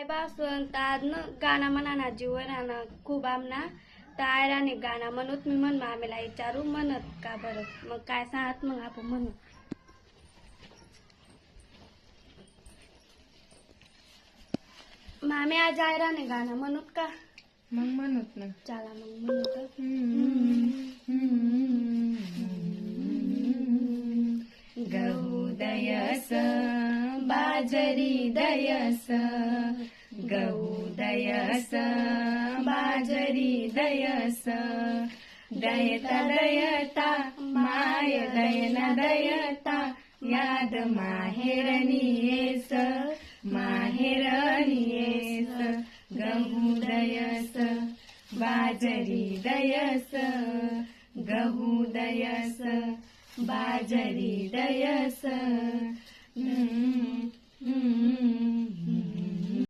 बासून तादन गाणं म्हणा जीवन खूप आमना तायराने गाणं म्हणत मी म्हण मामेला विचारू म्हणत का बरं मग काय सांगत मग आपण म्हणू मामे आज आयराने गाणं म्हणत का मग म्हणत ना चला मग म्हणत गहू दयस बाजरी दयस गहू दयस बाजरी दयस दयता दयता माय दयना दयता याद माहेरनी येस माहेरनी येस गहू दयस बाजरी दयस गहू दयस बाजरी दयस